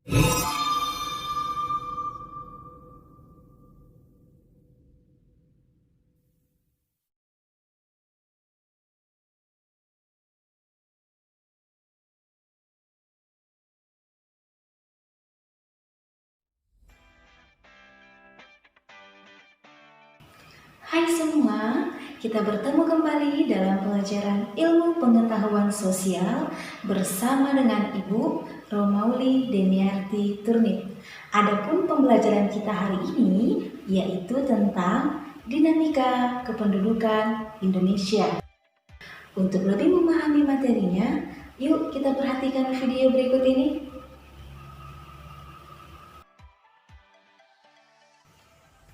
Hai semua, kita bertemu kembali dalam pelajaran ilmu pengetahuan sosial bersama dengan Ibu Romauli Demiarti Turnip. Adapun pembelajaran kita hari ini yaitu tentang dinamika kependudukan Indonesia. Untuk lebih memahami materinya, yuk kita perhatikan video berikut ini.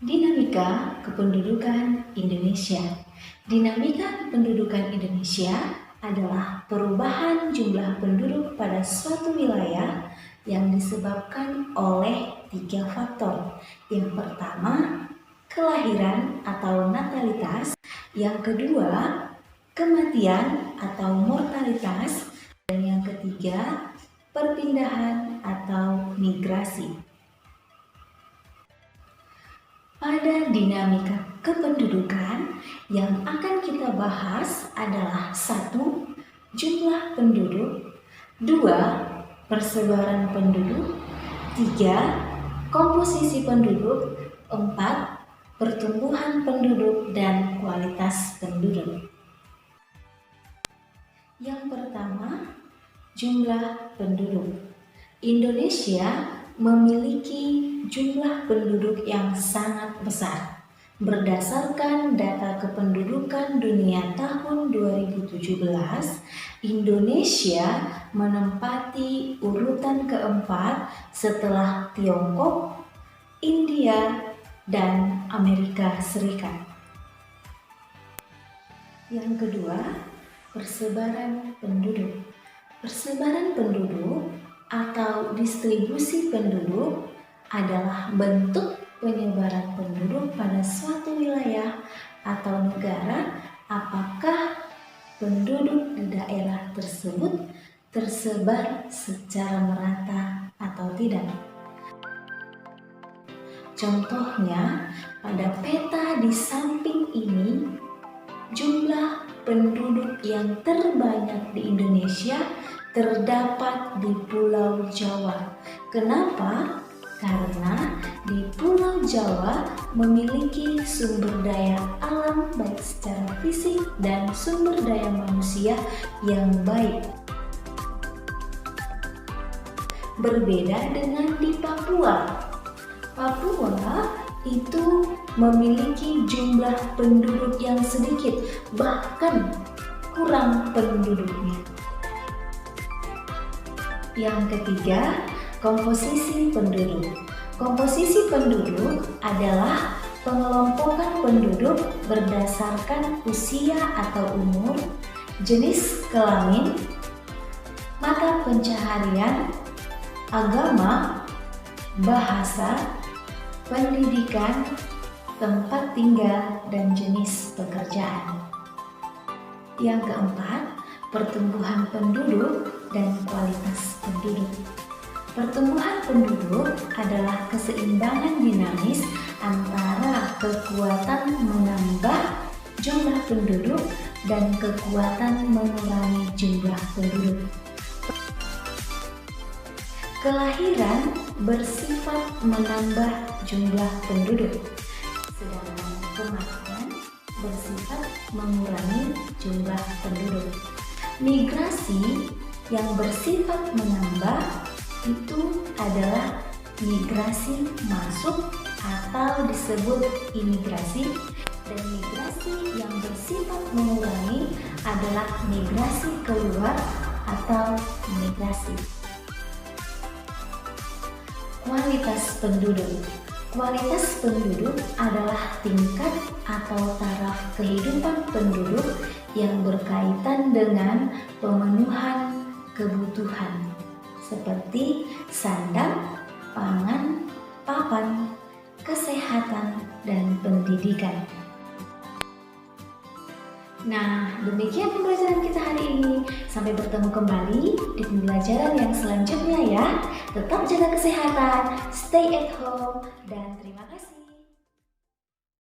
Dinamika kependudukan Indonesia. Dinamika kependudukan Indonesia adalah perubahan jumlah penduduk pada suatu wilayah yang disebabkan oleh 3 faktor. Yang pertama, kelahiran atau natalitas. Yang kedua, kematian atau mortalitas. Dan yang ketiga, perpindahan atau migrasi. Pada dinamika kependudukan yang akan kita bahas adalah 1. Jumlah penduduk, 2. Persebaran penduduk, 3. Komposisi penduduk, 4. Pertumbuhan penduduk dan kualitas penduduk. Yang pertama, jumlah penduduk. Indonesia memiliki jumlah penduduk yang sangat besar. Berdasarkan data kependudukan dunia tahun 2017, Indonesia menempati urutan keempat setelah Tiongkok, India, dan Amerika Serikat. Yang kedua, persebaran penduduk. Persebaran penduduk atau distribusi penduduk adalah bentuk penyebaran penduduk pada suatu wilayah atau negara apakah penduduk di daerah tersebut tersebar secara merata atau tidak. Contohnya, pada peta di samping ini, jumlah penduduk yang terbanyak di Indonesia terdapat di Pulau Jawa. Kenapa? Karena di Pulau Jawa memiliki sumber daya alam baik secara fisik dan sumber daya manusia yang baik. Berbeda dengan di Papua. Papua itu memiliki jumlah penduduk yang sedikit, bahkan kurang penduduknya. Yang ketiga, komposisi penduduk. Komposisi penduduk adalah pengelompokan penduduk berdasarkan usia atau umur, jenis kelamin, mata pencaharian, agama, bahasa, pendidikan, tempat tinggal, dan jenis pekerjaan. Yang keempat, pertumbuhan penduduk dan kualitas penduduk. Pertumbuhan penduduk adalah keseimbangan dinamis antara kekuatan menambah jumlah penduduk dan kekuatan mengurangi jumlah penduduk. Kelahiran bersifat menambah jumlah penduduk, sedangkan kematian bersifat mengurangi jumlah penduduk. Migrasi yang bersifat menambah itu adalah migrasi masuk atau disebut imigrasi, dan migrasi yang bersifat mengurangi adalah migrasi keluar atau migrasi. Kualitas penduduk. Kualitas penduduk adalah tingkat atau taraf kehidupan penduduk yang berkaitan dengan pemenuhan kebutuhan seperti sandang, pangan, papan, kesehatan, dan pendidikan. Nah, demikian pembelajaran kita hari ini. Sampai bertemu kembali di pembelajaran yang selanjutnya ya. Tetap jaga kesehatan, stay at home, dan terima kasih.